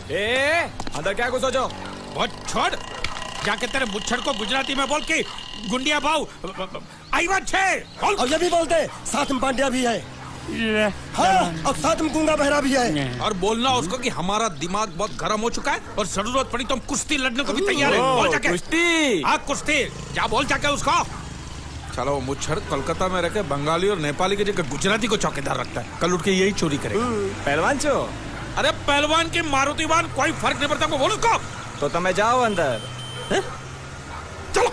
ए, अंदर क्या कुछ सोचो? बहुत छोड़, जाके तेरे मुच्छड़ को गुजराती में बोल के गुंडिया भाव आईवा छे बोल। और ये भी बोलते साथ में पांड्या भी है। हाँ, और साथ में गूंगा बहरा भी है। और बोलना उसको कि हमारा दिमाग बहुत गर्म हो चुका है और जरूरत पड़ी तो हम कुश्ती लड़ने को भी तैयार है। बोल जाके कुश्ती। हाँ कुश्ती, जा बोल जाके उसको। चलो वो मुच्छड़ कोलकाता में रहकर बंगाली और नेपाली की जगह गुजराती को चौकीदार रखता है, कल उठ के यही चोरी करेगा। पहलवान छो? अरे पहलवान की मारुतिवान कोई फर्क नहीं पड़ता, बोल उसको। तो તમે જાઓ અંદર। चलो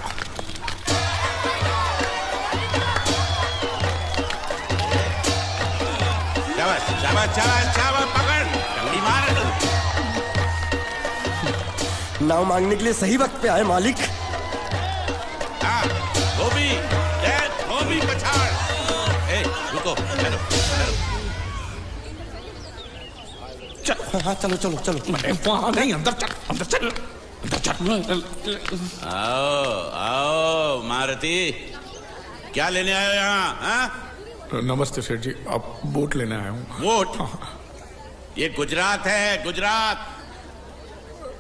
शाबाश शाबाश शाबाश शाबाश, पकड़ जल्दी मार। नाव मांगने के लिए सही वक्त पे आए मालिक। हाँ, धोबी पछाड़। ए, रुको, चलो, चलो। हाँ चलो चलो चलो। वहाँ नहीं, अंदर चल, अंदर चल, अंदर चल। आओ आओ मारुति, क्या लेने आए हो यहाँ? हाँ? नमस्ते सेठ जी, आप वोट लेने आया हूँ। वोट? ये गुजरात है, गुजरात।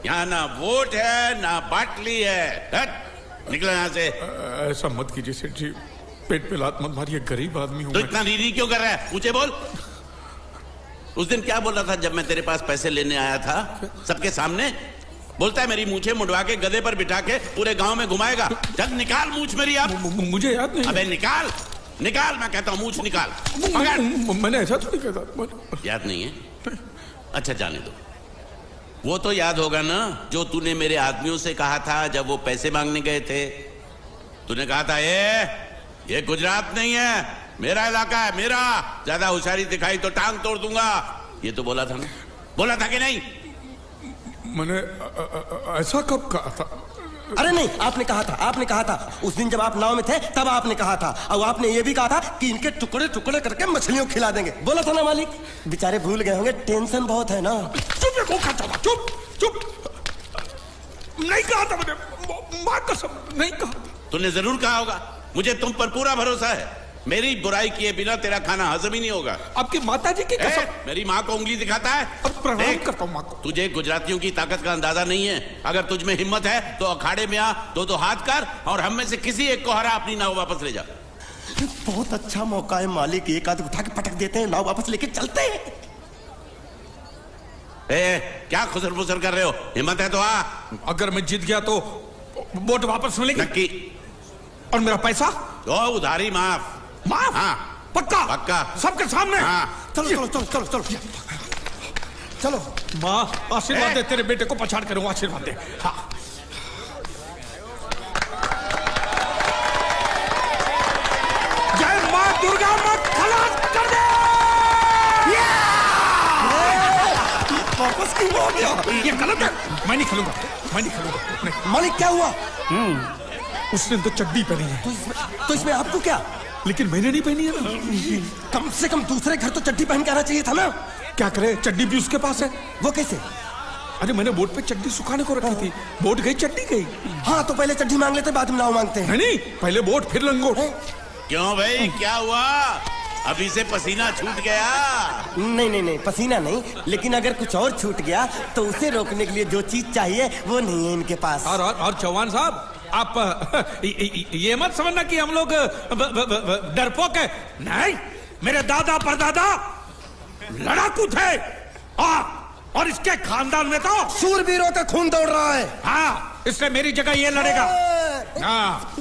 यहाँ ना वोट है ना बाटली है। हट, निकलो यहाँ से। ऐसा मत कीजिए सेठ जी, पेट पे लात मत मारिए, गरीब आदमी हूँ तो मैं। इतना रीरी क्यों कर रहा है? पूछे बोल। उस दिन क्या बोल रहा था जब मैं तेरे पास पैसे लेने आया था सबके सामने? बोलता है मेरी मूछें मुंडवा के गधे पर बिठा के पूरे गांव में घुमाएगा। चल निकाल मूछ मेरी अब। मुझे याद नहीं। अबे निकाल निकाल, मैं कहता हूँ मूछ निकाल। मैंने ऐसा थोड़ी कहता। याद नहीं है? अच्छा जाने दो। वो तो याद होगा ना जो तूने मेरे आदमियों से कहा था जब वो पैसे मांगने गए थे। तूने कहा था ये गुजरात नहीं है, मेरा इलाका है, मेरा। ज्यादा होशियारी दिखाई तो टांग तोड़ दूंगा। ये तो बोला था ना? बोला था कि नहीं? मैंने ऐसा कब कहा था? अरे नहीं, आपने कहा था, आपने कहा था। उस दिन जब आप नाव में थे तब आपने कहा था। और आपने ये भी कहा था कि इनके टुकड़े टुकड़े करके मछलियों खिला देंगे। बोला था ना मालिक? बेचारे भूल गए होंगे, टेंशन बहुत है ना। चुप चुप। नहीं कहा था मैंने, मां कसम नहीं कहा। तूने जरूर कहा होगा। मुझे तुम पर पूरा भरोसा है। मेरी बुराई किए बिना तेरा खाना हजम ही नहीं होगा। आपकी माता जी की कसम। मेरी माँ को उंगली दिखाता है। प्रणाम करता हूँ माँ को। तुझे गुजरातियों की ताकत का अंदाजा नहीं है। अगर तुझ में हिम्मत है तो अखाड़े में आ, दो हाथ कर और हम में से किसी एक को हरा अपनी नाव वापस ले जा। बहुत अच्छा मौका है मालिक, एक आध उठा के पटक देते हैं, नाव वापस लेके चलते हैं। क्या खुसर फुसर कर रहे हो? हिम्मत है तो आ। अगर मैं जीत गया तो वोट वापस मिलेगी? नक्की। और मेरा पैसा? तो उधारी माफ। माफ? हाँ पक्का? पक्का, सबके सामने? हाँ। चलो चलो चलो चलो चलो चलो। माँ आशीर्वाद दे, तेरे बेटे को पछाड़ करूंगा, आशीर्वाद दे। हाँ। जय माँ दुर्गा, मत खलास कर दे। वापस क्यों हो गया? ये गलत है, मैं नहीं खेलूंगा, मैं नहीं खेलूंगा। नहीं। मालिक क्या हुआ? उसने तो चड्डी पहनी है। तो इसमें आपको क्या? लेकिन मैंने नहीं पहनी है ना। कम से कम दूसरे घर तो चड्डी पहन के आना चाहिए था ना। क्या करे, चड्डी भी उसके पास है। वो कैसे? अरे मैंने बोट पे चड्डी सुखाने को रखी थी, बोट गई चड्डी गई। हाँ तो पहले चड्डी मांग लेते, बाद में नाव मांगते हैं। नहीं, पहले बोट फिर लंगोट। क्यों भाई, क्या हुआ? अभी से पसीना छूट गया? नहीं नहीं नहीं, पसीना नहीं, लेकिन अगर कुछ और छूट गया तो उसे रोकने के लिए जो चीज चाहिए वो नहीं है इनके पास। और चौहान साहब, आप ये मत समझना कि हम लोग डरपोक है। नहीं, मेरे दादा परदादा लड़ाकू थे और इसके खानदान में तो शूरवीरों का खून दौड़ रहा है। हाँ, इसलिए मेरी जगह ये लड़ेगा। हाँ।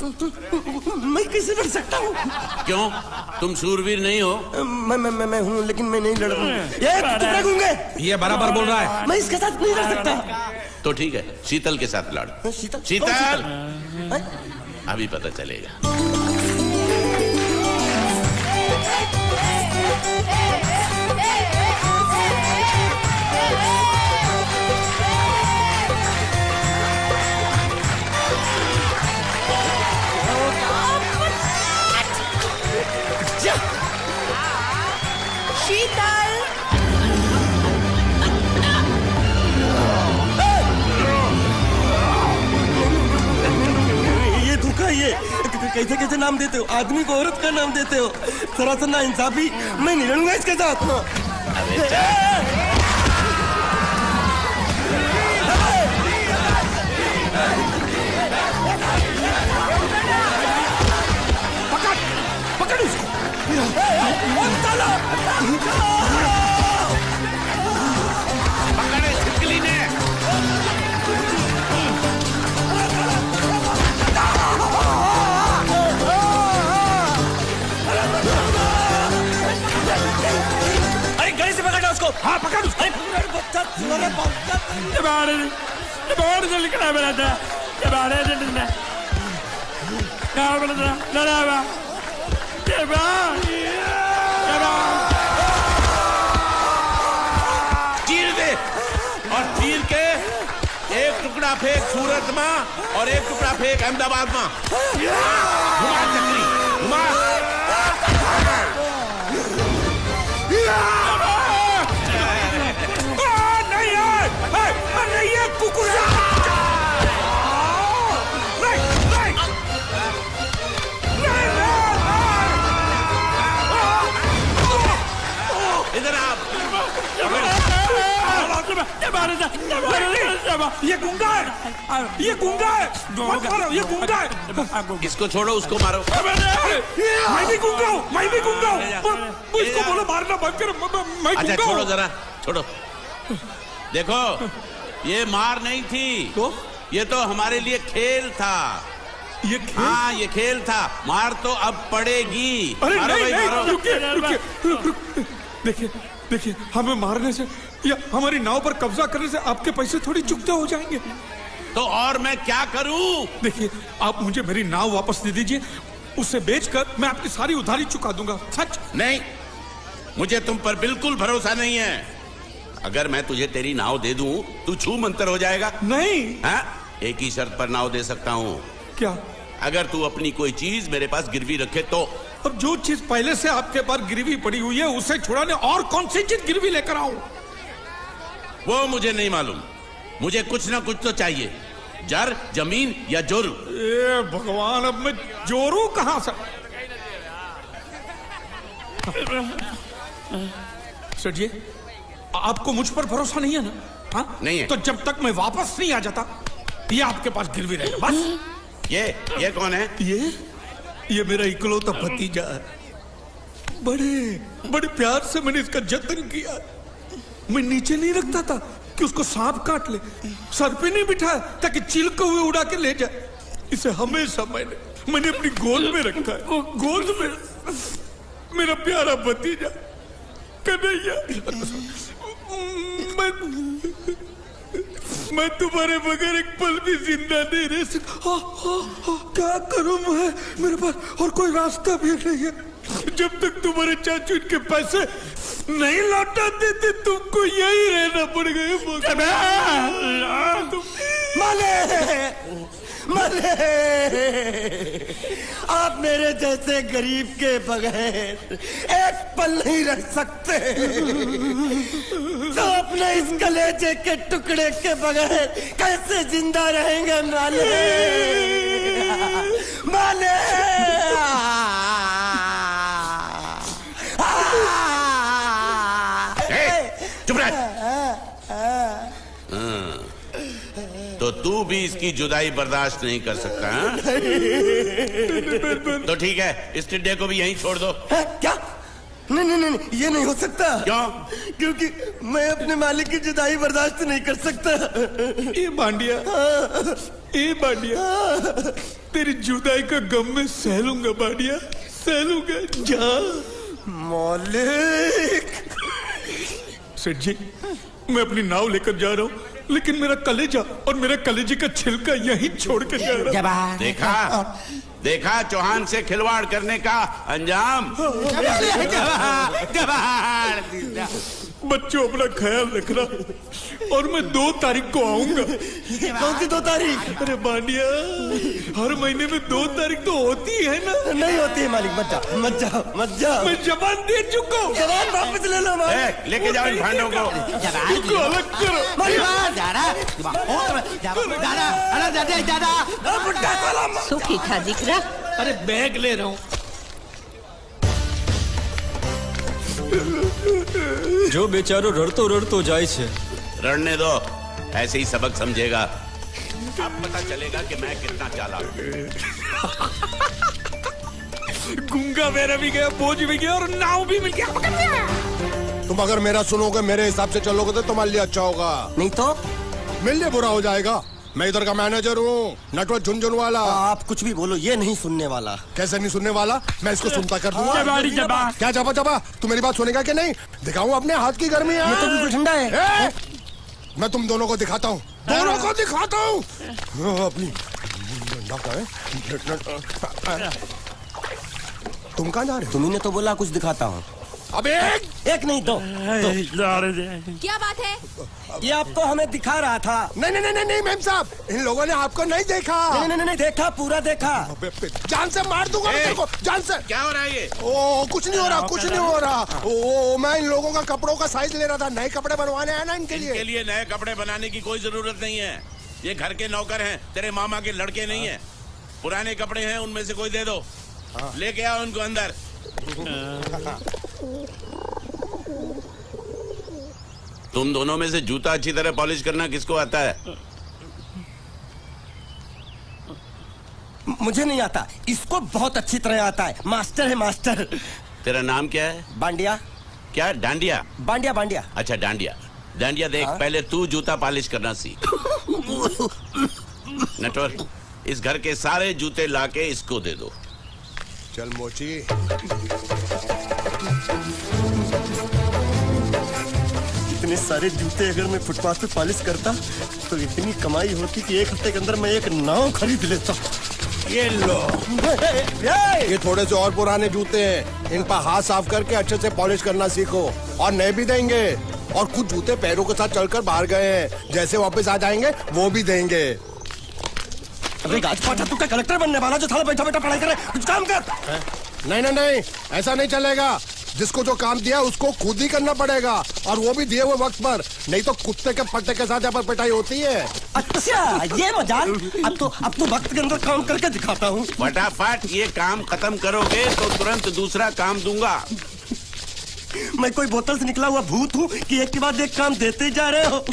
मैं कैसे लड़ सकता हूँ? क्यों, तुम शूरवीर नहीं हो? मैं हूँ, लेकिन मैं नहीं लड़ रहा हूँ। ये बराबर बोल रहा है। मैं इसके साथ नहीं लड़ सकता। तो ठीक है, शीतल के साथ लड़। शीतल? शीतल, अभी पता चलेगा। शीतल, ये धोखा, ये कैसे कैसे नाम देते हो? आदमी को औरत का नाम देते हो, सरासर ना इंसाफी। मैं नहीं लड़ूंगा इसके साथ। बाहर से निकला मेरा था ये बाहर से निकला क्या बोला था लड़ा बा ये बा चीर दे और चीर के एक टुकड़ा फेंक सूरत में और एक टुकड़ा फेंक अहमदाबाद में। घुमा चक्री घुमा। नहीं ये कुकुर इधर आप ये गुंगा है ये गुंगा है मत मारो ये गुंगा है इसको छोड़ो उसको मारो। मैं भी गुंगा हूँ मैं भी गुंगा हूँ इसको बोलो मारना बंद करो मैं अच्छा गुंगा छोड़ो हूँ। जरा छोड़ो। देखो ये मार नहीं थी तो ये तो हमारे लिए खेल था। ये खेल हाँ ये खेल था। मार तो अब पड़ेगी। अरे मारो नहीं भाई, नहीं मारो। रुकिए देखिए देखिए हमें मारने से या हमारी नाव पर कब्जा करने से आपके पैसे थोड़ी चुकते हो जाएंगे। तो और मैं क्या करूं? देखिए आप मुझे मेरी नाव वापस दे दीजिए उसे बेचकर मैं आपकी सारी उधारी चुका दूंगा। सच नहीं मुझे तुम पर बिल्कुल भरोसा नहीं है। अगर मैं तुझे तेरी नाव दे दूं तू छू मंतर हो जाएगा। नहीं हाँ? एक ही शर्त पर नाव दे सकता हूँ। क्या अगर तू अपनी कोई चीज मेरे पास गिरवी रखे तो। अब जो चीज पहले से आपके पास गिरवी पड़ी हुई है उसे छुड़ाने और कौन सी चीज गिरवी लेकर आऊं? वो मुझे नहीं मालूम। मुझे कुछ ना कुछ तो चाहिए। जर जमीन या जोरू। ए भगवान अब मैं जोरू कहां से? सर जी आपको मुझ पर भरोसा नहीं है ना? हाँ नहीं है। तो जब तक मैं वापस नहीं आ जाता ये आपके पास गिरवी रहेगा बस। ये कौन है? ये मेरा इकलौता भतीजा है। बड़े बड़े प्यार से मैंने इसका जतन किया। मैं नीचे नहीं रखता था कि उसको सांप काट ले। सर पे नहीं बिठाया ताकि चील को हुए उड़ा के ले जाए। इसे हमेशा मैंने अपनी गोद में रखा है। गोद में मेरा प्यारा भतीजा कन्हैया। मैं तुम्हारे बगैर एक पल भी जिंदा नहीं रह सकता। क्या करूं मैं? मेरे पास और कोई रास्ता भी नहीं है। जब तक तुम्हारे चाचू इनके पैसे नहीं लौटा देते तुमको यही रहना पड़ेगा। माले माले आप मेरे जैसे गरीब के बगैर एक पल नहीं रह सकते। तो अपने इस कलेजे के टुकड़े के बगैर कैसे जिंदा रहेंगे माले? माले चुप रह। तो तू भी इसकी जुदाई बर्दाश्त नहीं कर सकता हाँ? तो ठीक है इस टिड्डे को भी यहीं छोड़ दो। क्या? नहीं नहीं नहीं ये नहीं हो सकता। क्यों? क्योंकि मैं अपने मालिक की जुदाई बर्दाश्त नहीं कर सकता। ये बांडिया तेरी जुदाई का गम में सह लूंगा बांडिया सह लूंगा। जा मालिक। सेठ जी मैं अपनी नाव लेकर जा रहा हूँ लेकिन मेरा कलेजा और मेरे कलेजे का छिलका यहीं छोड़ कर जा रहा हूँ। देखा चौहान से खिलवाड़ करने का अंजाम। बच्चों अपना ख्याल रखना और मैं 2 तारीख को आऊंगा। कौन सी 2 तारीख? अरे बांडिया हर महीने में 2 तारीख तो होती है ना? नहीं होती है मालिक। मत जाओ मत जाओ मत जाओ। मैं जबान दे चुका हूँ। जवान वापस ले लो मालिक। लेके जाओ इन भांडों को। इनको अलग करो। सुखी खा जिक्रा। अरे बैग ले रहा हूँ। जो बेचारो रड़तो रड़तो जाए छे। रड़ने दो ऐसे ही सबक समझेगा। अब पता चलेगा कि मैं कितना चालाक हूँ। गुंगा मेरा भी गया बोझ भी गया और नाव भी मिल गया। तुम अगर मेरा सुनोगे मेरे हिसाब से चलोगे तो तुम्हारे लिए अच्छा होगा। नहीं तो मेरे लिए बुरा हो जाएगा। मैं इधर का मैनेजर हूँ नटवर झुनझुन वाला। आप कुछ भी बोलो ये नहीं सुनने वाला। कैसे नहीं सुनने वाला? मैं इसको सुनता कर दूंगा। क्या जबा जबा तू मेरी बात सुनेगा कि नहीं? दिखाऊं अपने हाथ की गर्मी। ये तो बिल्कुल ठंडा है। मैं तुम दोनों को दिखाता हूँ, दोनों को दिखाता हूँ। अपनी तुम कहाँ जा रहे हो? तुम्ही ने तो बोला कुछ दिखाता हूँ। अब एक नहीं दो। क्या बात है? ये आपको हमें दिखा रहा था। नहीं नहीं नहीं नहीं मेम साहब, इन लोगों ने आपको नहीं देखा। नहीं देखा, पूरा देखा। जान से मार दूंगा मैं तेरे को, जान से। क्या हो रहा है ये? ओ कुछ नहीं हो रहा, कुछ नहीं हो रहा। ओ मैं इन लोगों का कपड़ों का साइज ले रहा था, नए कपड़े बनवाने आया ना इनके लिए। इनके लिए नए कपड़े बनाने की कोई जरूरत नहीं है। ये घर के नौकर हैं, तेरे मामा के लड़के नहीं है। पुराने कपड़े हैं, उनमें से कोई दे दो। लेके आओ उनको अंदर। तुम दोनों में से जूता अच्छी तरह पॉलिश करना किसको आता है? मुझे नहीं आता, इसको बहुत अच्छी तरह आता है। मास्टर है मास्टर। तेरा नाम क्या है? बांडिया। क्या? डांडिया? बांडिया बांडिया। अच्छा डांडिया। डांडिया देख, पहले तू जूता पॉलिश करना सीख। नटवर, इस घर के सारे जूते लाके इसको दे दो। चल मोची। इतने सारे जूते अगर मैं फुटपाथ पे पॉलिश करता तो इतनी कमाई होती कि एक हफ्ते के अंदर मैं एक नाव खरीद लेता। ये लो, ये थोड़े से और पुराने जूते हैं, इन पर हाथ साफ करके अच्छे से पॉलिश करना सीखो। और नए भी देंगे, और कुछ जूते पैरों के साथ चलकर बाहर गए हैं, जैसे वापस आ जाएंगे वो भी देंगे। अरे गाजपाटा, तू क्या कलेक्टर बनने वाला जो साला बैठा बैठा पढ़ाई करे? कुछ काम कर। नहीं नहीं नहीं, ऐसा नहीं चलेगा। जिसको जो काम दिया उसको खुद ही करना पड़ेगा, और वो भी दिए हुए वक्त पर, नहीं तो कुत्ते के पट्टे के साथ यहाँ पर पिटाई होती है। अच्छा ये मजाल। अब तो वक्त के अंदर काम करके दिखाता हूँ। फटाफट ये काम खत्म करोगे तो तुरंत दूसरा काम दूंगा। मैं कोई बोतल से निकला हुआ भूत हूँ कि एक के बाद एक काम देते जा रहे हो?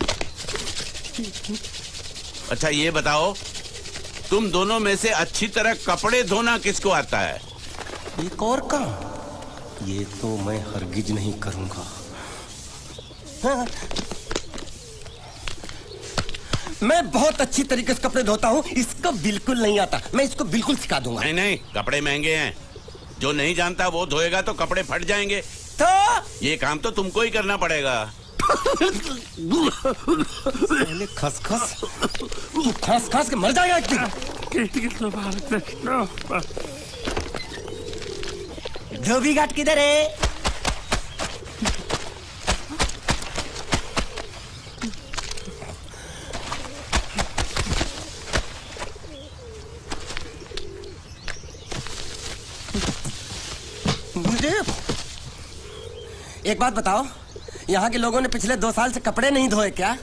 अच्छा ये बताओ, तुम दोनों में से अच्छी तरह कपड़े धोना किसको आता है? एक और काम? ये तो मैं हरगिज नहीं करूंगा। हाँ। मैं बहुत अच्छी तरीके से कपड़े धोता हूँ, इसको बिल्कुल नहीं आता। मैं इसको बिल्कुल सिखा दूंगा। नहीं नहीं, कपड़े महंगे हैं, जो नहीं जानता वो धोएगा तो कपड़े फट जाएंगे। तो ये काम तो तुमको ही करना पड़ेगा। खसखस, तू खस खस के मर जाएगा एक दिन। धोबी घाट किधर है? एक बात बताओ, यहाँ के लोगों ने पिछले 2 साल से कपड़े नहीं धोए क्या?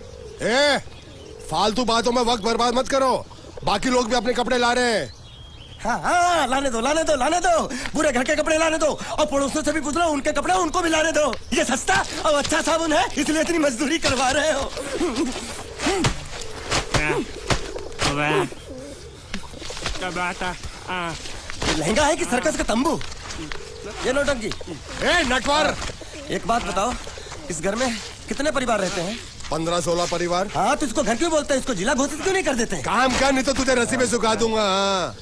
फालतू बातों में वक्त बर्बाद मत करो, बाकी लोग भी अपने कपड़े ला रहे हैं। हाँ, लाने दो। पूरे घर के कपड़े लाने दो, और पड़ोसियों से भी पूछ लो, उनके कपड़े उनको भी लाने दो। ये सस्ता और अच्छा साबुन है, इसलिए इतनी मजदूरी करवा रहे हो। लहंगा है कि सर्कस का तंबू? ये नौटंकी। नटवर, एक बात बताओ, इस घर में कितने परिवार रहते हैं? 15-16 परिवार। हाँ, तो इसको घर क्यों बोलते हैं? इसको जिला घोषित क्यों नहीं कर देते? काम कर, नहीं तो तुझे रस्सी में सुखा दूंगा।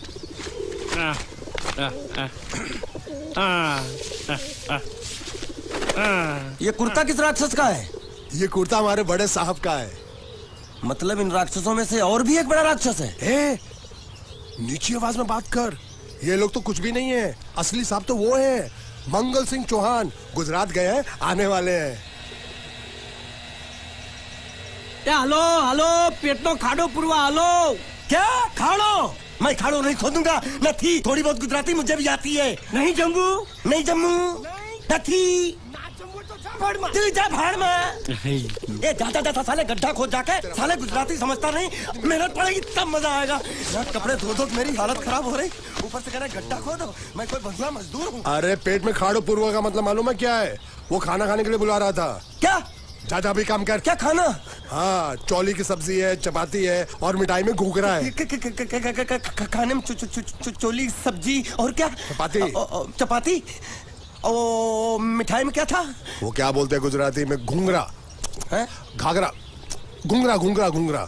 ये कुर्ता किस राक्षस का है? ये कुर्ता हमारे बड़े साहब का है। मतलब इन राक्षसों में से और भी एक बड़ा राक्षस है? नीची आवाज में बात कर, ये लोग तो कुछ भी नहीं है। असली साहब तो वो है, मंगल सिंह चौहान, गुजरात गए हैं, आने वाले हैं। हेलो, पेट नो खाड़ो पुरवा। हेलो, क्या खाड़ो? मैं खाड़ो नहीं खोदूंगा। न थी, थोड़ी बहुत गुजराती मुझे भी आती है। नहीं जम्मू, न थी। तू जा भाड़ में। ये जाता साले गड्ढा खोद जाके, साले गुजराती समझता नहीं। मेहनत पड़ेगी तब मजा आएगा। कपड़े धो धो मेरी हालत खराब हो रही, ऊपर से कह रहे गड्ढा खोदो। मैं कोई बंधुआ मजदूर हूँ? अरे पेट में खाड़ो पूर्व का मतलब मालूम है क्या है? वो खाना खाने के लिए बुला रहा था। क्या? जा भी काम कर। क्या खाना? हाँ, चौली की सब्जी है, चपाती है, और मिठाई में घूघरा है। खाने में चोली सब्जी और क्या? चपाती। ओ, मिठाई में क्या था? वो क्या बोलते हैं गुजराती में? घूंघरा है, घाघरा, घूंघरा।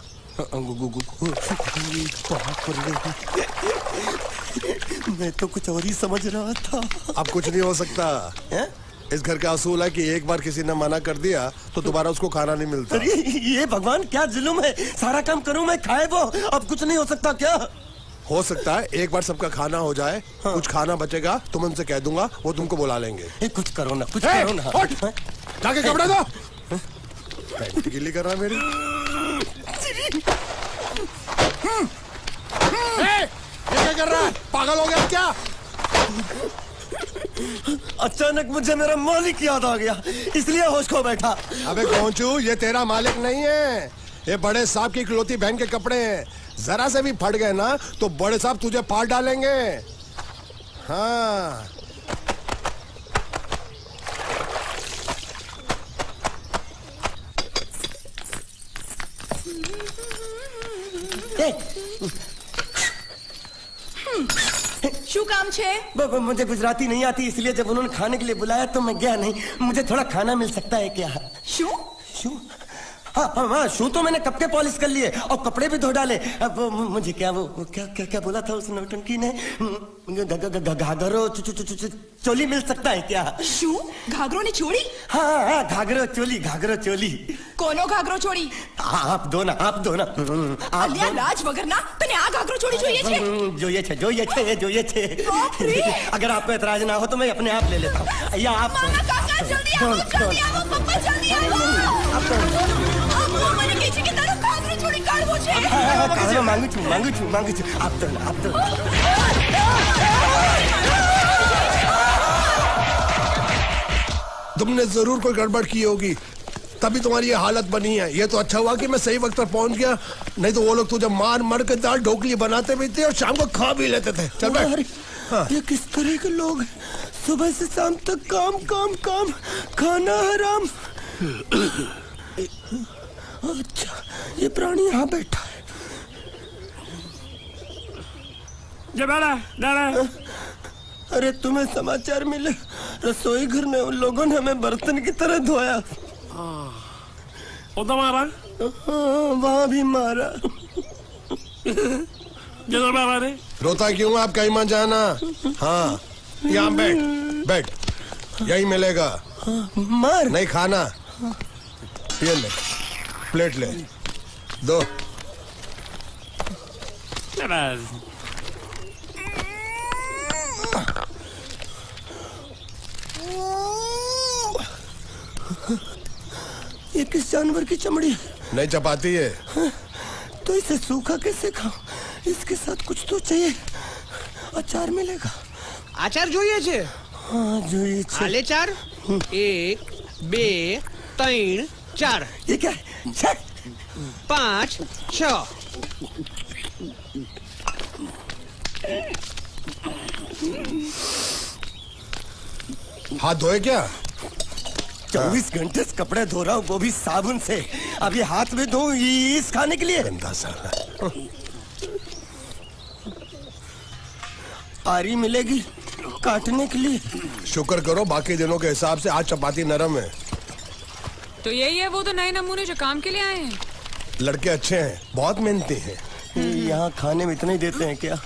मैं तो कुछ और ही समझ रहा था। अब कुछ नहीं हो सकता है? इस घर का असूल है कि एक बार किसी ने मना कर दिया तो दोबारा उसको खाना नहीं मिलता। अरे ये भगवान क्या जुल्म है, सारा काम करूं मैं, खाए वो, अब कुछ नहीं हो सकता क्या? हो सकता है एक बार सबका खाना हो जाए, हाँ। कुछ खाना बचेगा तो मैं उनसे कह दूंगा, वो तुमको बुला लेंगे। कुछ करो ना, कुछ करो ना। जाके कपड़े दो। पैंट गीली कर रहा है मेरी। ये क्या कर रहा है, पागल हो गया क्या? अचानक मुझे मेरा मालिक याद आ गया, इसलिए होश खो बैठा। अबे गोंचू, ये तेरा मालिक नहीं है, ये बड़े साहब की इकलौती बहन के कपड़े हैं। जरा से भी फट गए ना तो बड़े साहब तुझे पार डालेंगे। हाँ શું કામ છે? मुझे गुजराती नहीं आती, इसलिए जब उन्होंने खाने के लिए बुलाया तो मैं गया नहीं। मुझे थोड़ा खाना मिल सकता है क्या? શું? शू? हाँ, शू तो मैंने कब के पॉलिश कर लिए और कपड़े भी धो डाले। अब मुझे क्या वो क्या क्या क्या बोला था उस नौटंकी ने? घाघरो चोली मिल सकता है क्या? શું? ઘાઘરો ને ચોળી? हाँ, घाघरो चोली। કોનો ઘાઘરો ચોળી? आप दो ना, आप दो ना। અલ્યા લાજ વગરના તને આ ઘાઘરો ચોળી જોઈએ છે? જોઈએ છે। अगर आपको एतराज ना हो तो मैं अपने आप ले लेता हूँ। या आप મારા કાકા જલ્દી આવો, પપ્પા જલ્દી આવો। અમ્મા મને કહે છે કે તારો ઘાઘરો ચોળી કાઢવો છે। मांगू छू। आप दो ना। तुमने जरूर कोई गड़बड़ की होगी, तभी तुम्हारी ये हालत बनी है। ये तो अच्छा हुआ कि मैं सही वक्त पर पहुंच गया, नहीं तो वो लोग तुझे मार के दाल ढोकली बनाते भी थे और शाम को खा भी लेते थे। चल बैठ। हाँ। ये किस तरह के लोग हैं? सुबह से शाम तक काम, खाना हराम। अच्छा, ये प्राणी यहाँ बैठा है। अरे तुम्हें समाचार मिले? रसोई घर में उन लोगों ने हमें बर्तन की तरह धोया। मारा? वहाँ भी मारा। रोता क्यों? आप कहीं मत जाना। हाँ, यहाँ बैठ, यही मिलेगा। मार नहीं खाना, ये ले, प्लेट ले, दो। ये किस जानवर की चमड़ी है? नहीं चपाती है। तो इसे सूखा कैसे खाऊं? इसके साथ कुछ तो चाहिए। अचार मिलेगा? आचार જોઈએ છે? हाँ જોઈએ છે। आले चार? 1 2 3 4। ये क्या है? 5 6। हाथ धोए क्या? 24 घंटे से कपड़े धो रहा हूँ, वो भी साबुन से। अब ये हाथ में धो इस खाने के लिए? गंदा साला। आरी मिलेगी काटने के लिए? शुक्र करो बाकी दिनों के हिसाब से आज चपाती नरम है। तो यही है वो तो नए नमूने जो काम के लिए आए हैं। लड़के अच्छे हैं, बहुत मेहनती हैं। यहाँ खाने में इतना ही देते हैं क्या?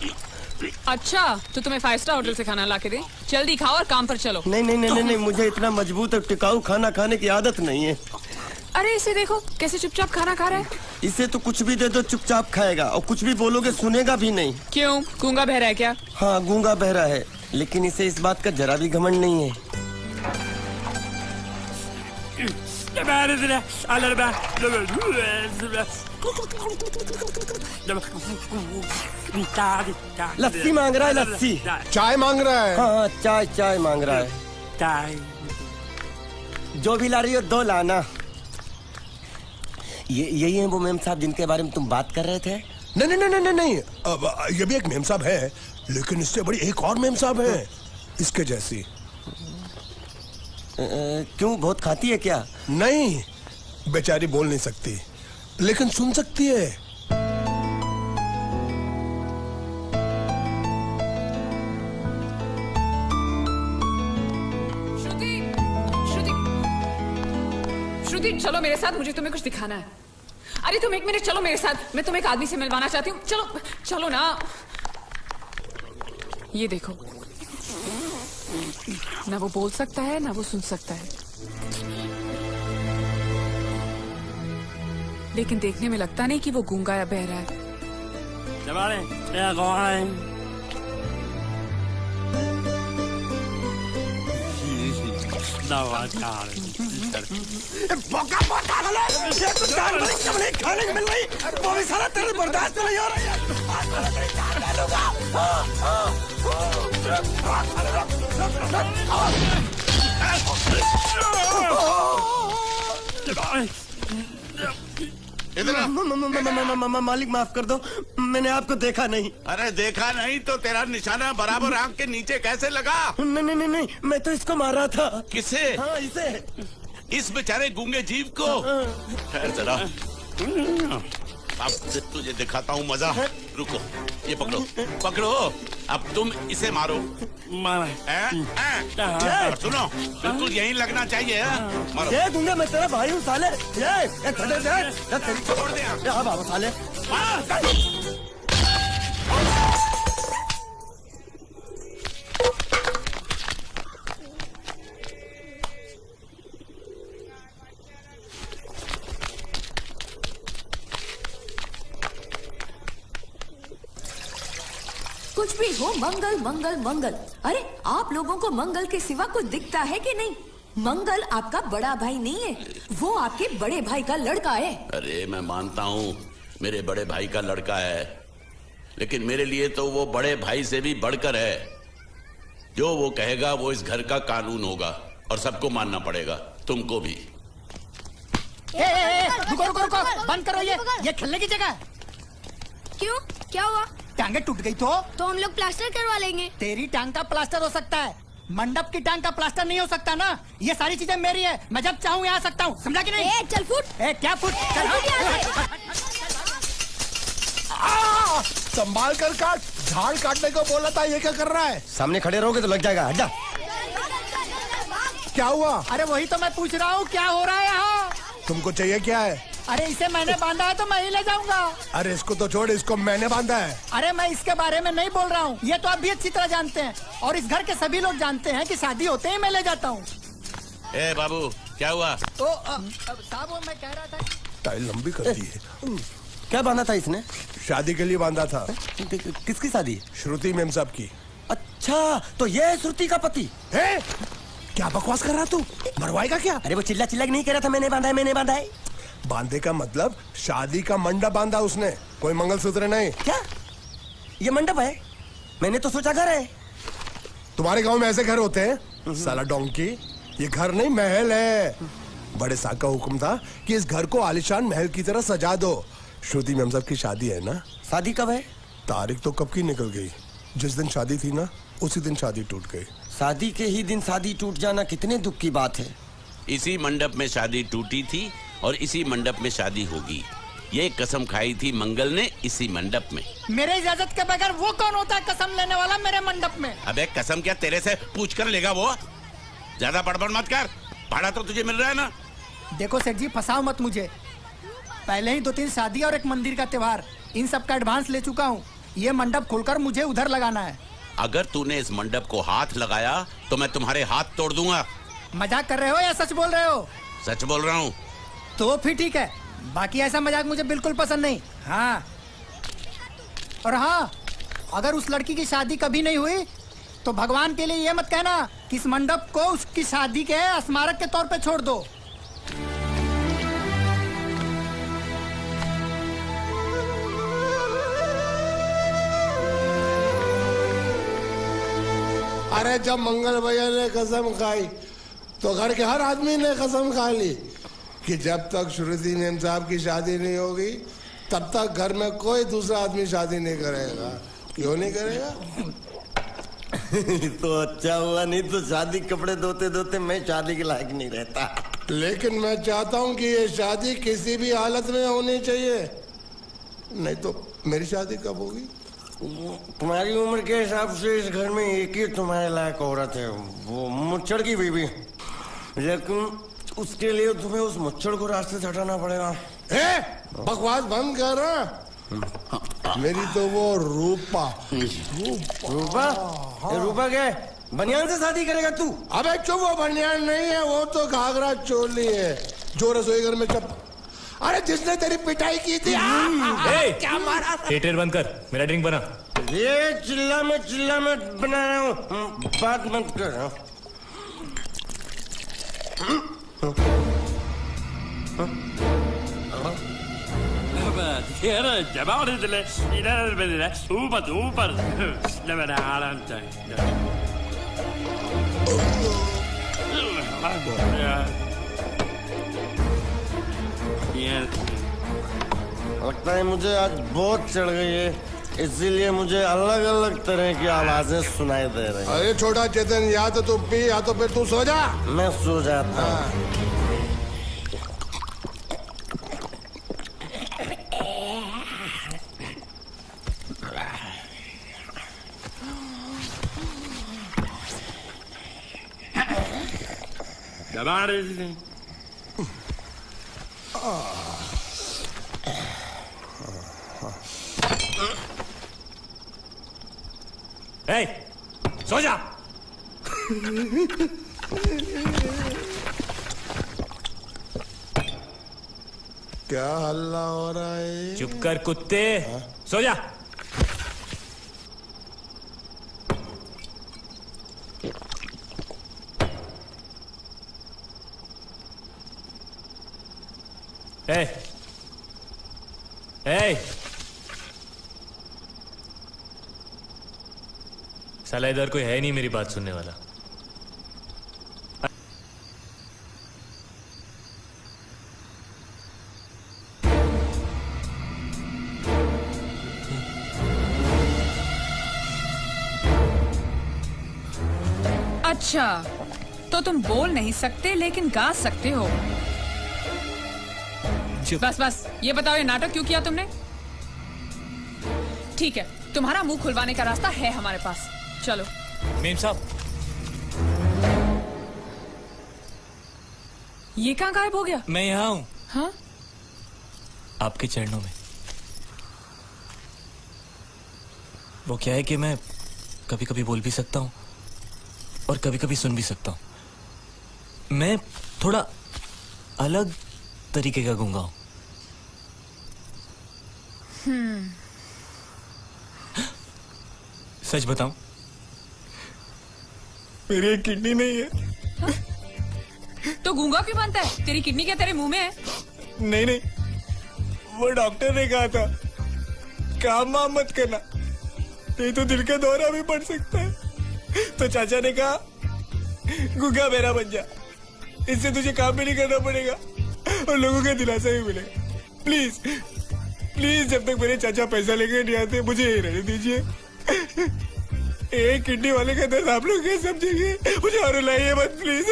अच्छा, तो तुम्हें 5 स्टार होटल से खाना ला के दे? जल्दी खाओ और काम पर चलो। नहीं, मुझे इतना मजबूत और टिकाऊ खाना खाने की आदत नहीं है। अरे इसे देखो कैसे चुपचाप खाना खा रहा है। इसे तो कुछ भी दे दो चुपचाप खाएगा, और कुछ भी बोलोगे सुनेगा भी नहीं। क्यों, गूंगा बहरा है क्या? हाँ, गूंगा बहरा है, लेकिन इसे इस बात का जरा भी घमंड नहीं है। लस्सी मांग रहा है, लस्सी। चाय मांग रहा है। हाँ, चाय मांग रहा है। जो भी ला रही हो 2 लाना। यही है वो मेम साहब जिनके बारे में तुम बात कर रहे थे? नहीं। अब ये भी एक मेम साहब है, लेकिन इससे बड़ी एक और मेम साहब है, इसके जैसी। क्यों, बहुत खाती है क्या? नहीं, बेचारी बोल नहीं सकती, लेकिन सुन सकती है। श्रुति, चलो मेरे साथ, मुझे तुम्हें कुछ दिखाना है। अरे तुम 1 मिनट चलो मेरे साथ, मैं तुम्हें एक आदमी से मिलवाना चाहती हूँ। चलो ना। ये देखो। ना वो बोल सकता है ना वो सुन सकता है, लेकिन देखने में लगता नहीं कि वो गूंगा या बहरा है। खाने को मिल रही वो भी साला तेरे बर्दाश्त नहीं हो रही मालिक माफ कर दो, मैंने आपको देखा नहीं। अरे देखा नहीं तो तेरा निशाना बराबर आंख के नीचे कैसे लगा? नहीं, मैं तो इसको मारा था। किसे? हाँ, इसे। इस बेचारे गूंगे जीव को? ठहर जरा, अब तुझे दिखाता हूँ मजा। रुको, ये पकड़ो पकड़ो, अब तुम इसे मारो। सुनो, बिल्कुल यहीं लगना चाहिए। मारो। ये गूंगा, मैं तेरा भाई हूँ साले। ये छोड़ दे। हाँ बाबू साले। कुछ भी हो, मंगल मंगल मंगल। अरे आप लोगों को मंगल के सिवा कुछ दिखता है कि नहीं? मंगल आपका बड़ा भाई नहीं है, वो आपके बड़े भाई का लड़का है। अरे मैं मानता हूँ मेरे बड़े भाई का लड़का है, लेकिन मेरे लिए तो वो बड़े भाई से भी बढ़कर है। जो वो कहेगा वो इस घर का कानून होगा और सबको मानना पड़ेगा, तुमको भी। रुको रुको रुको, बंद करो ये खेलने की जगह। क्यों, क्या हुआ? टांगे टूट गई तो हम लोग प्लास्टर करवा लेंगे। तेरी टांग का प्लास्टर हो सकता है, मंडप की टांग का प्लास्टर नहीं हो सकता ना। ये सारी चीजें मेरी है, मैं जब चाहूँ यहाँ आ सकता हूँ, समझा कि नहीं? चल फुट। क्या फुट? संभाल कर काट, झाड़ काटने को बोला था, ये क्या कर रहा है? सामने खड़े रहोगे तो लग जाएगा। हट जा। क्या हुआ? अरे वही तो मैं पूछ रहा हूँ, क्या हो रहा है यहाँ? तुमको चाहिए क्या है? अरे इसे मैंने बांधा है तो मैं ही ले जाऊंगा। अरे इसको तो छोड़, इसको मैंने बांधा है। अरे मैं इसके बारे में नहीं बोल रहा हूँ, ये तो आप भी अच्छी तरह जानते हैं और इस घर के सभी लोग जानते हैं कि शादी होते ही मैं ले जाता हूँ। ए बाबू, क्या हुआ? तो साहब मैं कह रहा था, टाइल लंबी कर दी है। क्या बांधा था इसने? शादी के लिए बांधा था। किसकी शादी? श्रुति मेम साहब की। अच्छा, तो ये है श्रुति का पति? है? क्या बकवास कर रहा तू? मरवाएगा क्या? अरे वो चिल्ला चिल्ला नहीं कह रहा था मैंने बांधा है, मैंने बांधा है। बांधे का मतलब शादी का मंडप बांधा उसने, कोई मंगलसूत्र नहीं। क्या ये मंडप है? मैंने तो सोचा घर है। तुम्हारे गांव में ऐसे घर होते हैं साला डोंकी? ये घर नहीं, महल है। बड़े साहब का हुक्म था कि इस घर को आलीशान महल की तरह सजा दो। श्रुति मेम साहब की शादी है ना? शादी कब है? तारीख तो कब की निकल गई। जिस दिन शादी थी ना, उसी दिन शादी टूट गई। शादी के ही दिन शादी टूट जाना कितने दुख की बात है। इसी मंडप में शादी टूटी थी और इसी मंडप में शादी होगी। ये कसम खाई थी मंगल ने इसी मंडप में। मेरे इजाजत के बगैर वो कौन होता है कसम लेने वाला मेरे मंडप में? अबे कसम क्या तेरे से पूछ कर लेगा वो? ज्यादा बड़बड़ मत कर, भाड़ा तो तुझे मिल रहा है ना। देखो सेठ जी, फंसाओ मत मुझे। पहले ही 2-3 शादी और एक मंदिर का त्योहार, इन सब का एडवांस ले चुका हूँ। ये मंडप खोलकर मुझे उधर लगाना है। अगर तूने इस मंडप को हाथ लगाया तो मैं तुम्हारे हाथ तोड़ दूंगा। मजाक कर रहे हो या सच बोल रहे हो? सच बोल रहा हूँ। तो फिर ठीक है, बाकी ऐसा मजाक मुझे बिल्कुल पसंद नहीं। हाँ, और हाँ, अगर उस लड़की की शादी कभी नहीं हुई तो भगवान के लिए ये मत कहना कि इस मंडप को उसकी शादी के स्मारक के तौर पे छोड़ दो। अरे जब मंगल भैया ने कसम खाई तो घर के हर आदमी ने कसम खा ली कि जब तक श्रुति मेम साहब की शादी नहीं होगी तब तक घर में कोई दूसरा आदमी शादी नहीं करेगा। क्यों नहीं करेगा? तो अच्छा हुआ, नहीं तो शादी कपड़े धोते धोते मैं शादी के लायक नहीं रहता। लेकिन मैं चाहता हूँ कि ये शादी किसी भी हालत में होनी चाहिए, नहीं तो मेरी शादी कब होगी? तुम्हारी उम्र के हिसाब से इस घर में एक ही तुम्हारे लायक औरत है, वो मुच्छड़ की बीवी। लेकिन उसके लिए तुम्हें उस मुच्छड़ को रास्ते से हटाना पड़ेगा। बकवास बंद कर रहा। मेरी तो वो रूपा। रूपा? रूपा क्या? बनियान से शादी करेगा तू? अबे चुप, वो बनियान नहीं है, वो तो घाघरा चोली है जो रसोई घर में अरे जिसने तेरी पिटाई की थी। क्या मारा? थिएटर बंद कर, मेरा ड्रिंक बना। ये चिल्ला में बना रहा हूँ, बात मत कर। लगता है मुझे आज बहुत चढ़ गई है, इसीलिए मुझे अलग अलग तरह की आवाजें सुनाई दे रही हैं। अरे छोटा चेतन, या तो तू पी या तो फिर तू सो जा। मैं सो जाता हूँ। सो जा। क्या हल्ला हो रहा है? चुप कर कुत्ते, सो जा। ए, ए, साला इधर कोई है नहीं मेरी बात सुनने वाला। अच्छा, तो तुम बोल नहीं सकते लेकिन गा सकते हो। बस ये बताओ, ये नाटक क्यों किया तुमने? ठीक है, तुम्हारा मुंह खुलवाने का रास्ता है हमारे पास, चलो। मेम साहब, ये कहाँ गायब हो गया? मैं यहाँ हूँ। हाँ? आपके चरणों में। वो क्या है कि मैं कभी कभी बोल भी सकता हूँ और कभी कभी सुन भी सकता हूँ। मैं थोड़ा अलग तरीके का गूंगा हूँ। सच बताऊं, मेरी एक किडनी नहीं है। हाँ? तो गूंगा क्यों बनता है? तेरी किडनी क्या तेरे मुंह में है? नहीं, वो डॉक्टर ने कहा था काम वाम मत करना, नहीं तो दिल का दौरा भी पड़ सकता है। तो चाचा ने कहा गूंगा मेरा बन जा, इससे तुझे काम भी नहीं करना पड़ेगा और लोगों का दिलासा भी मिलेगा। प्लीज प्लीज, जब तक मेरे चाचा पैसा लेके नहीं आते मुझे यही रहने दीजिए। एक किडनी वाले का दर्द आप लोग कैसे समझेंगे? मुझे और रुलाइए मत प्लीज।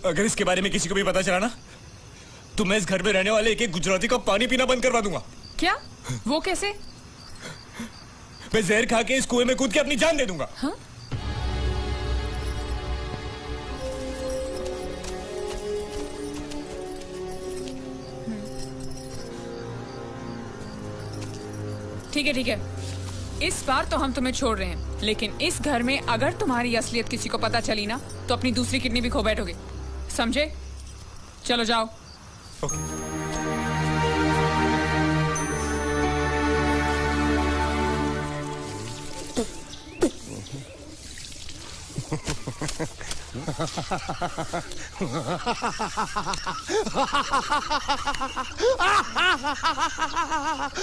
अगर इसके बारे में किसी को भी पता चला ना, तो मैं इस घर में रहने वाले एक गुजराती का पानी पीना बंद करवा दूंगा। क्या? वो कैसे? मैं जहर खा के इस कुएं में कूद के अपनी जान दे दूंगा। हाँ? ठीक है, इस बार तो हम तुम्हें छोड़ रहे हैं, लेकिन इस घर में अगर तुम्हारी असलियत किसी को पता चली ना, तो अपनी दूसरी किडनी भी खो बैठोगे, समझे? चलो जाओ।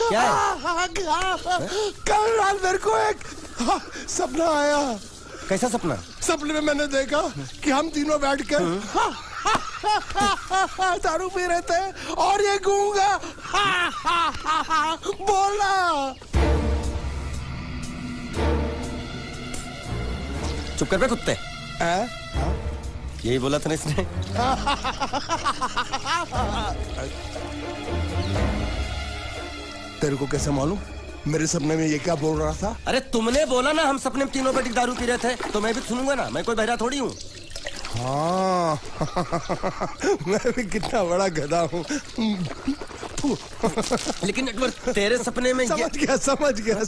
क्या है? कल रात मेरे को एक सपना आया। कैसा सपना? सपने में मैंने देखा कि हम तीनों बैठकर दारू पी रहे थे और ये गूंगा बोला। चुप कर बे कुत्ते। यही बोला था ना इसने। तेरे को कैसे मालूम मेरे सपने में ये क्या बोल रहा था? अरे तुमने बोला ना हम सपने में तीनों बैठ दारू पी रहे थे, तो मैं भी सुनूंगा ना, मैं कोई बहरा थोड़ी हूँ। हाँ मैं भी कितना बड़ा गधा हूँ। लेकिन नेटवर्क तेरे सपने में ये समझ गया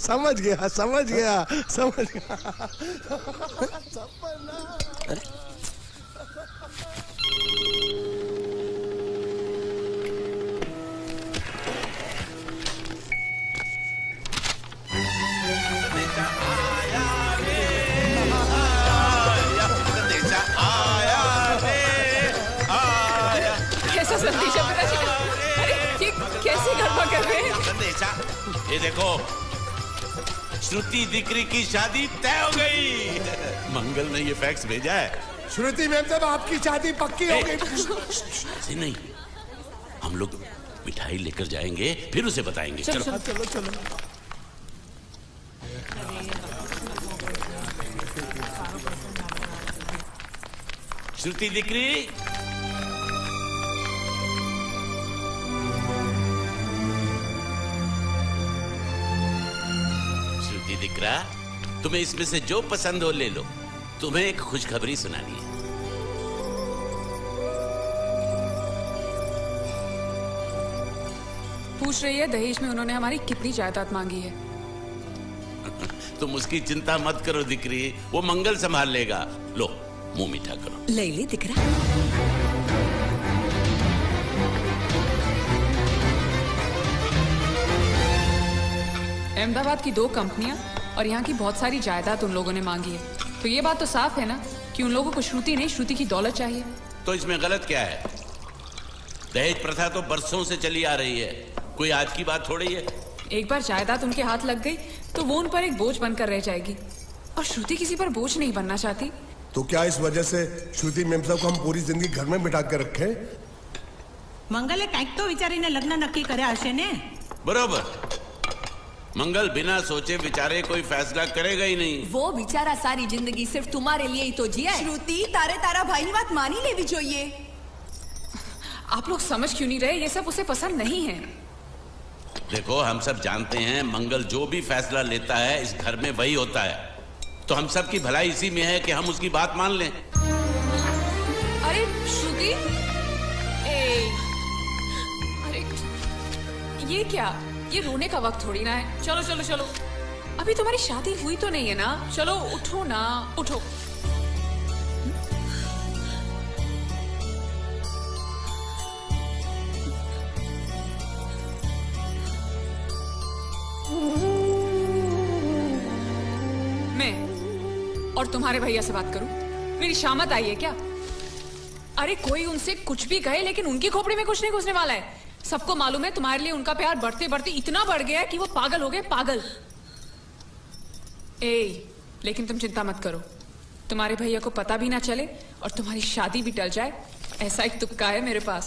कैसा संदेशा पिताजी का? अरे ये कैसे गरबा कर रहे हैं? संदेशा, ये देखो, श्रुति दिकरी की शादी तय हो गई। मंगल ने ये फैक्स भेजा है। श्रुति मैम साहब आपकी शादी पक्की हो गई। ऐसे नहीं, हम लोग मिठाई लेकर जाएंगे, फिर उसे बताएंगे। चलो चलो श्रुति दिकरी, श्रुति दिकरा, तुम्हें इसमें से जो पसंद हो ले लो। तुम्हें एक खुशखबरी सुनानी है। पूछ रही है दहेज में उन्होंने हमारी कितनी जायदाद मांगी है। तुम उसकी चिंता मत करो दिकरी, वो मंगल संभाल लेगा। लो मुंह मीठा करो। ले ले दिख रहा। अहमदाबाद की 2 कंपनियां और यहाँ की बहुत सारी जायदाद उन लोगों ने मांगी है। तो ये बात तो साफ है ना कि उन लोगों को श्रुति नहीं, श्रुति की दौलत चाहिए। तो इसमें गलत क्या है? दहेज प्रथा तो बरसों से चली आ रही है, कोई आज की बात थोड़ी है। एक बार जायदाद उनके हाथ लग गई तो वो उन पर एक बोझ बनकर रह जाएगी, और श्रुति किसी पर बोझ नहीं बनना चाहती। तो क्या इस वजह से श्रुति मैम साहब को हम पूरी जिंदगी घर में बिठा के रखे? મંગલે કંઈક તો વિચારીને લગ્ન નક્કી કર્યા હશે ને? बरोबर, मंगल बिना सोचे विचारे कोई फैसला करेगा ही नहीं। वो बेचारा सारी जिंदगी सिर्फ तुम्हारे लिए ही तो जिया है। શ્રુતિ તારે તારા ભાઈની વાત માની લેવી જોઈએ। आप लोग समझ क्यों नहीं रहे? ये सब उसे पसंद नहीं है। देखो, हम सब जानते हैं मंगल जो भी फैसला लेता है इस घर में वही होता है। तो हम सब की भलाई इसी में है कि हम उसकी बात मान लें। अरे श्रुति, अरे ये क्या? ये रोने का वक्त थोड़ी ना है। चलो चलो चलो, अभी तुम्हारी शादी हुई तो नहीं है ना? चलो उठो ना, उठो। मैं और तुम्हारे भैया से बात करूं? मेरी शामत आई है क्या? अरे कोई उनसे कुछ भी कहे, लेकिन उनकी खोपड़ी में कुछ नहीं घुसने वाला है। सबको मालूम है तुम्हारे लिए उनका प्यार बढ़ते बढ़ते इतना बढ़ गया है कि वो पागल हो गए, पागल। लेकिन तुम चिंता मत करो, तुम्हारे भैया को पता भी ना चले और तुम्हारी शादी भी टल जाए, ऐसा एक तुक्का है मेरे पास।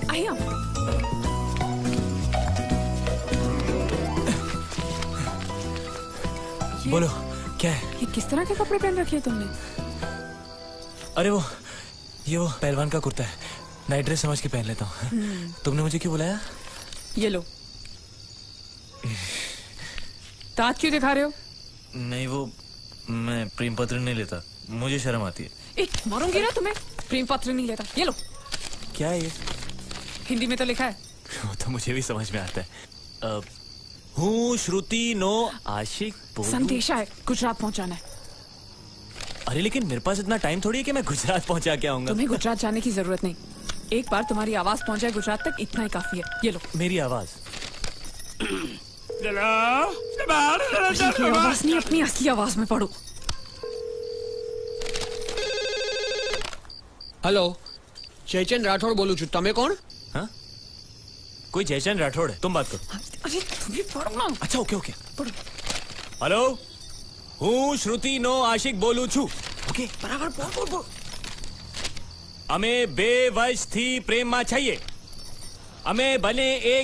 आया, बोलो क्या है? ये किस तरह के कपड़े पहन रखे हैं तुमने? अरे वो पहलवान का कुर्ता है, नाइट ड्रेस समझ के पहन लेता हूँ। तुमने मुझे क्यों बुलाया? ये लो। दांत क्यों दिखा रहे हो? नहीं, वो मैं प्रेम पत्र नहीं लेता, मुझे शर्म आती है। मारूंगी ना तुम्हें। प्रेम पत्र नहीं लेता, ये लो। क्या है ये? हिंदी में तो लिखा है। वो तो मुझे भी समझ में आता है। हूँ श्रुति नो आशिक बोलूं। संदेशा है, गुजरात पहुंचाना है। अरे लेकिन मेरे पास इतना टाइम थोड़ी है कि मैं गुजरात पहुंचा के आऊंगा। तुम्हें गुजरात जाने की जरूरत नहीं, एक बार तुम्हारी आवाज पहुंचाए गुजरात तक, इतना ही काफी है। ये लो। मेरी आवाज? आवाज नहीं, अपनी असली आवाज में पढ़ो। हेलो, जयचंद राठौड़ बोलू छू, तमे कोण? हाँ, कोई जयचंद राठौड़ है, तुम बात करो। अरे तुम्हें पढ़ो ना। अच्छा ओके ओके पढ़ो। हेलो, हूँ श्रुति नो आशिक बोलू छू। ओके बराबर बोल बोल बोल। અમે બે વર્ષથી પ્રેમમાં છીએ. અમે બને એક